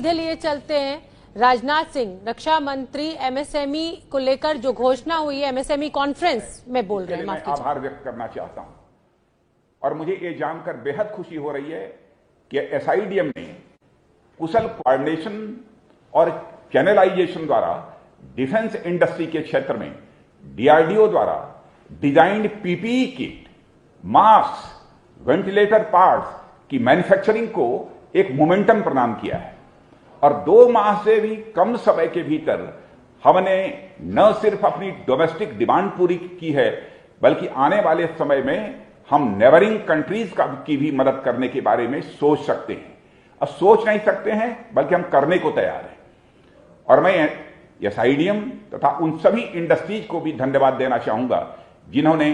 सीधे लिए चलते हैं। राजनाथ सिंह रक्षा मंत्री एमएसएमई को लेकर जो घोषणा हुई है, एमएसएमई कॉन्फ्रेंस में बोल रहे हैं। मैं आभार व्यक्त करना चाहता हूं और मुझे ये जानकर बेहद खुशी हो रही है कि एसआईडीएम ने कुशल कोऑर्डिनेशन और चैनलाइजेशन द्वारा डिफेंस इंडस्ट्री के क्षेत्र में डीआरडीओ द्वारा designed PPE kit, mask, ventilator parts की मैन्युफैक्चरिंग को एक मोमेंटम प्रदान किया है और 2 माह से भी कम समय के भीतर हमने न सिर्फ अपनी डोमेस्टिक डिमांड पूरी की है, बल्कि आने वाले समय में हम नेबरिंग कंट्रीज की भी मदद करने के बारे में सोच सकते हैं। अब सोच नहीं सकते हैं, बल्कि हम करने को तैयार हैं। और मैं एसआईडीएम तथा उन सभी इंडस्ट्रीज को भी धन्यवाद देना चाहूंगा जिन्होंने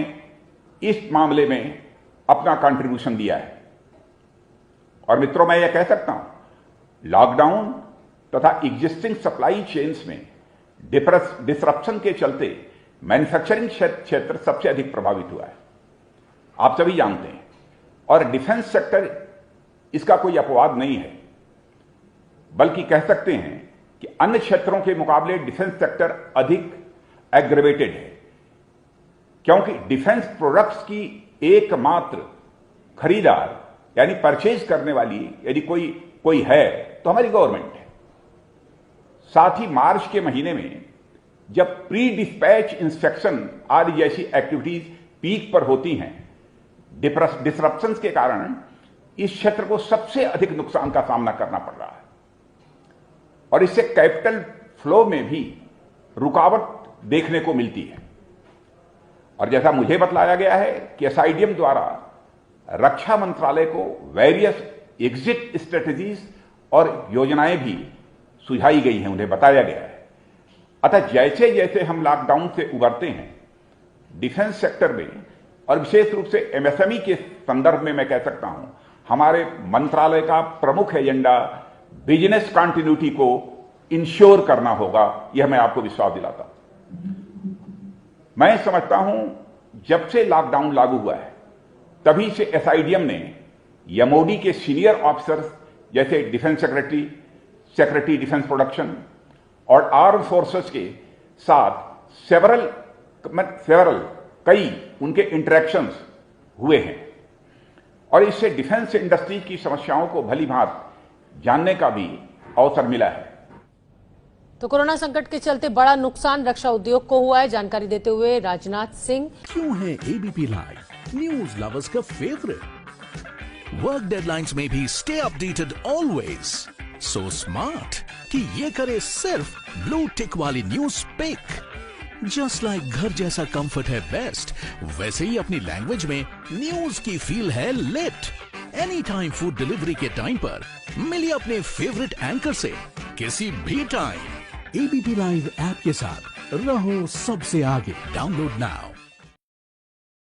इस मामले में अपना कंट्रीब्यूशन दिया है। और मित्रों, मैं यह कह सकता हूं, लॉकडाउन तथा एग्जिस्टिंग सप्लाई चेन्स में डिसरप्शन के चलते मैन्युफैक्चरिंग क्षेत्र सबसे अधिक प्रभावित हुआ है, आप सभी जानते हैं। और डिफेंस सेक्टर इसका कोई अपवाद नहीं है, बल्कि कह सकते हैं कि अन्य क्षेत्रों के मुकाबले डिफेंस सेक्टर अधिक एग्रेवेटेड है, क्योंकि डिफेंस प्रोडक्ट्स की एकमात्र खरीदार यानी परचेज करने वाली यदि कोई है तो हमारी गवर्नमेंट है। साथ ही मार्च के महीने में जब प्री डिस्पैच इंस्पेक्शन आदि जैसी एक्टिविटीज पीक पर होती हैं, डिसरप्शंस के कारण इस क्षेत्र को सबसे अधिक नुकसान का सामना करना पड़ रहा है और इससे कैपिटल फ्लो में भी रुकावट देखने को मिलती है। और जैसा मुझे बतलाया गया है कि एसआईडीएम द्वारा रक्षा मंत्रालय को वेरियस एग्जिट स्ट्रेटजीज और योजनाएं भी सुझाई गई हैं, उन्हें बताया गया है। अतः जैसे जैसे हम लॉकडाउन से उबरते हैं, डिफेंस सेक्टर में और विशेष रूप से एमएसएमई के संदर्भ में मैं कह सकता हूं, हमारे मंत्रालय का प्रमुख एजेंडा बिजनेस कंटिन्यूटी को इंश्योर करना होगा, यह मैं आपको विश्वास दिलाता हूं। मैं समझता हूं जब से लॉकडाउन लागू हुआ है तभी से एसआईडीएम ने एमओडी के सीनियर ऑफिसर्स जैसे डिफेंस सेक्रेटरी डिफेंस प्रोडक्शन और आर्म फोर्सेस के साथ कई उनके इंटरेक्शंस हुए हैं और इससे डिफेंस इंडस्ट्री की समस्याओं को भली भांति जानने का भी अवसर मिला है। तो कोरोना संकट के चलते बड़ा नुकसान रक्षा उद्योग को हुआ है, जानकारी देते हुए राजनाथ सिंह। क्यों है एबीपी लाइव न्यूज लवर्स का फेवरेट? वर्क डेडलाइंस में भी stay updated always, so smart कि ये करे सिर्फ ब्लू टिक वाली न्यूज पिक। जस्ट लाइक घर जैसा कंफर्ट है बेस्ट, वैसे ही अपनी लैंग्वेज में न्यूज की फील है lit. Any time food delivery के टाइम पर मिलिए अपने फेवरेट एंकर से किसी भी टाइम। एबीपी लाइव ऐप के साथ रहो सबसे आगे। Download now.